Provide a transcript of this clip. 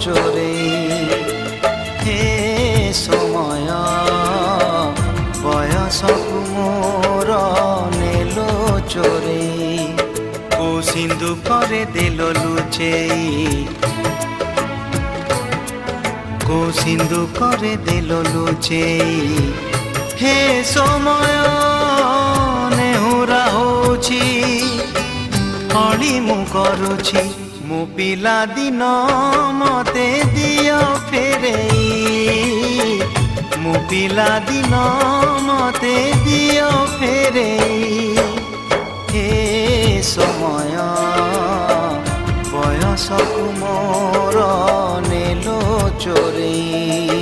चोरेई हे समय बयसकु मोर नेलो चोरेई को सिंधु करे देलो लुचेई को सिंधु करे देलो लुचेई हे समय नेहुरा होछि हली मु करुछि मो पिला दिन मते दियो फेरेई मो पिला दिन मते दियो फेरेई हे समय बयसकु मोर नेलो चोरेई।